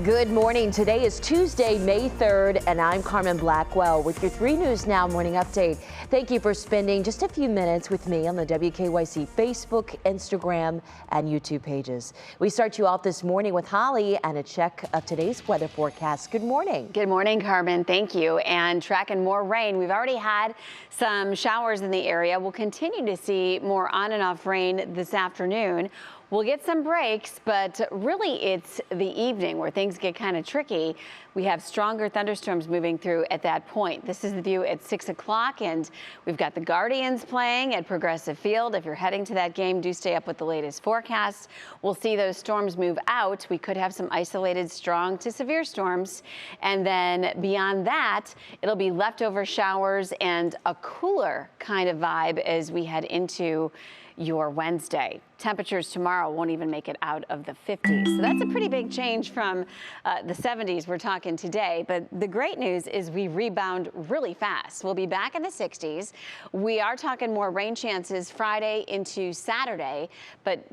Good morning. Today is Tuesday, May 3rd, and I'm Carmen Blackwell with your 3 News Now morning update. Thank you for spending just a few minutes with me on the WKYC Facebook, Instagram, and YouTube pages. We start you off this morning with Holly and a check of today's weather forecast. Good morning. Good morning, Carmen. Thank you. And tracking more rain. We've already had some showers in the area. We'll continue to see more on and off rain this afternoon. We'll get some breaks, but really it's the evening where things get kind of tricky. We have stronger thunderstorms moving through at that point. This is the view at 6 o'clock, and we've got the Guardians playing at Progressive Field. If you're heading to that game, do stay up with the latest forecast. We'll see those storms move out. We could have some isolated strong to severe storms. And then beyond that, it'll be leftover showers and a cooler kind of vibe as we head into your Wednesday. Temperatures tomorrow won't even make it out of the 50s. So that's a pretty big change from the 70s we're talking today. But the great news is we rebound really fast. We'll be back in the 60s. We are talking more rain chances Friday into Saturday. But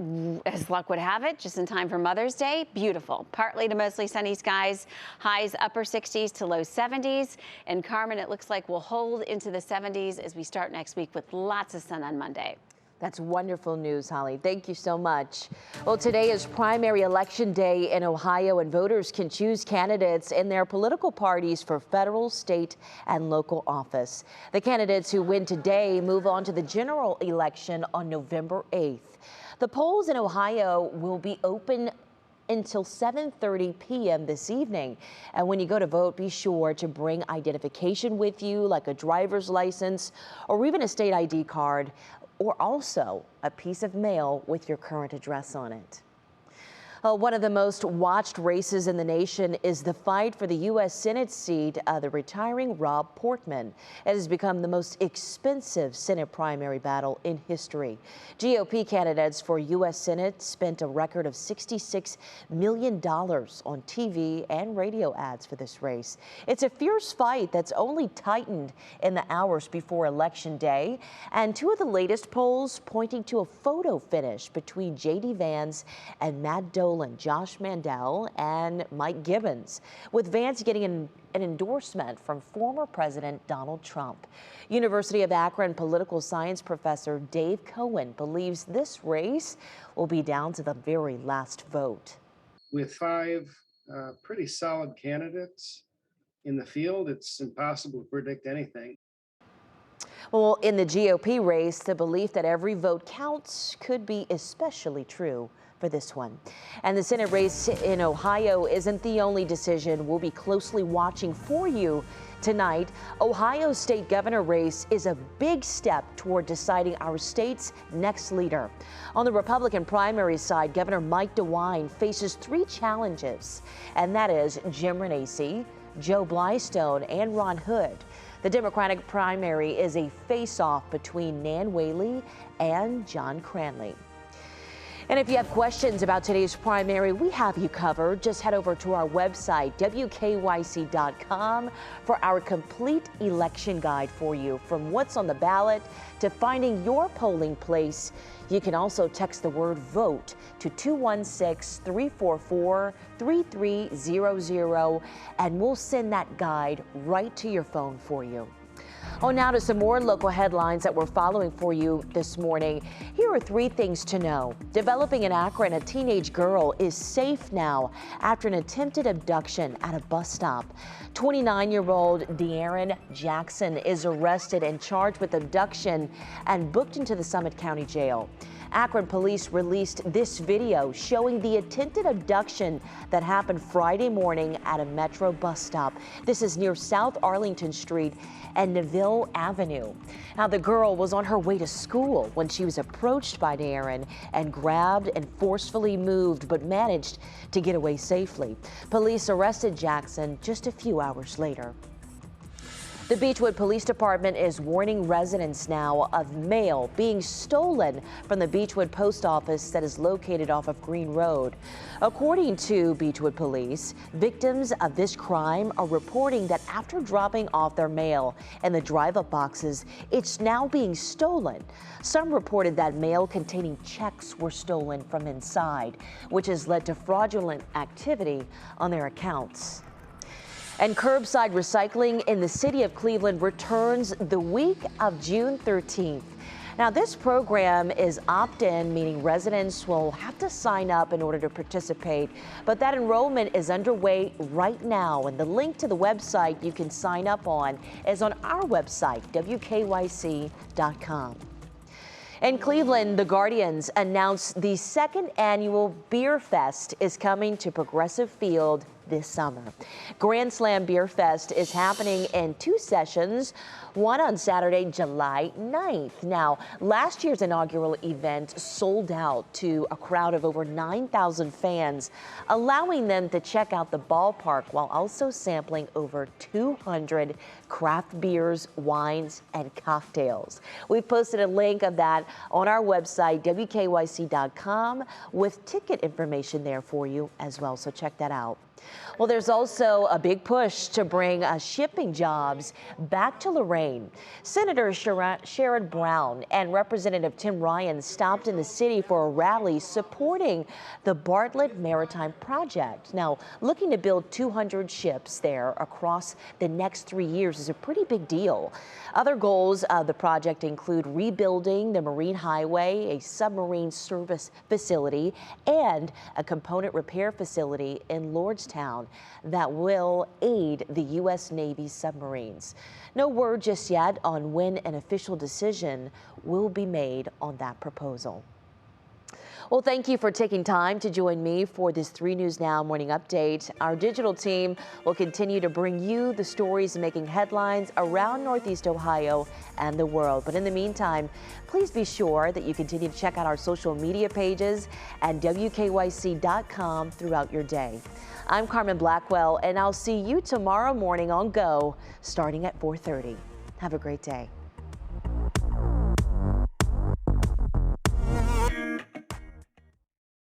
as luck would have it, just in time for Mother's Day, beautiful. Partly to mostly sunny skies, highs upper 60s to low 70s. And Carmen, it looks like we'll hold into the 70s as we start next week with lots of sun on Monday. That's wonderful news, Holly. Thank you so much. Well, today is primary election day in Ohio, and voters can choose candidates in their political parties for federal, state, and local office. The candidates who win today move on to the general election on November 8th. The polls in Ohio will be open until 7:30 p.m. this evening. And when you go to vote, be sure to bring identification with you, like a driver's license or even a state ID card, or also a piece of mail with your current address on it. One of the most watched races in the nation is the fight for the U.S. Senate seat of the retiring Rob Portman. It has become the most expensive Senate primary battle in history. GOP candidates for U.S. Senate spent a record of $66 million on TV and radio ads for this race. It's a fierce fight that's only tightened in the hours before Election Day, and 2 of the latest polls pointing to a photo finish between J.D. Vance and Matt Dolan, Josh Mandel, and Mike Gibbons, with Vance getting an endorsement from former President Donald Trump. University of Akron political science professor Dave Cohen believes this race will be down to the very last vote. With 5 pretty solid candidates in the field, it's impossible to predict anything. Well, in the GOP race, the belief that every vote counts could be especially true for this one. And the Senate race in Ohio isn't the only decision we'll be closely watching for you tonight. Ohio's state governor race is a big step toward deciding our state's next leader. On the Republican primary side, Governor Mike DeWine faces 3 challenges, and that is Jim Renacci, Joe Blystone, and Ron Hood. The Democratic primary is a face-off between Nan Whaley and John Cranley. And if you have questions about today's primary, we have you covered. Just head over to our website, WKYC.com, for our complete election guide for you, from what's on the ballot to finding your polling place. You can also text the word VOTE to 216-344-3300, and we'll send that guide right to your phone for you. Oh, now to some more local headlines that we're following for you this morning. Here are 3 things to know. Developing in Akron, a teenage girl is safe now after an attempted abduction at a bus stop. 29-year-old De'Aaron Jackson is arrested and charged with abduction and booked into the Summit County Jail. Akron police released this video showing the attempted abduction that happened Friday morning at a Metro bus stop. This is near South Arlington Street and Neville Avenue. Now, the girl was on her way to school when she was approached by De'Aaron and grabbed and forcefully moved, but managed to get away safely. Police arrested Jackson just a few hours later. The Beechwood Police Department is warning residents now of mail being stolen from the Beechwood Post Office that is located off of Green Road. According to Beechwood Police, victims of this crime are reporting that after dropping off their mail in the drive-up boxes, it's now being stolen. Some reported that mail containing checks were stolen from inside, which has led to fraudulent activity on their accounts. And curbside recycling in the city of Cleveland returns the week of June 13th. Now, this program is opt-in, meaning residents will have to sign up in order to participate, but that enrollment is underway right now, and the link to the website you can sign up on is on our website, wkyc.com. In Cleveland, the Guardians announced the second annual Beer Fest is coming to Progressive Field this summer. Grand Slam Beer Fest is happening in 2 sessions, one on Saturday, July 9th. Now, last year's inaugural event sold out to a crowd of over 9,000 fans, allowing them to check out the ballpark while also sampling over 200 craft beers, wines, and cocktails. We've posted a link of that on our website, wkyc.com, with ticket information there for you as well, so check that out. Well, there's also a big push to bring shipping jobs back to Lorain. Senator Sherrod Brown and Representative Tim Ryan stopped in the city for a rally supporting the Bartlett Maritime Project. Now, looking to build 200 ships there across the next 3 years is a pretty big deal. Other goals of the project include rebuilding the Marine Highway, a submarine service facility, and a component repair facility in Lordstown that will aid the U.S. Navy submarines. No word just yet on when an official decision will be made on that proposal. Well, thank you for taking time to join me for this 3 News Now morning update. Our digital team will continue to bring you the stories making headlines around Northeast Ohio and the world. But in the meantime, please be sure that you continue to check out our social media pages and wkyc.com throughout your day. I'm Carmen Blackwell, and I'll see you tomorrow morning on Go, starting at 4:30. Have a great day.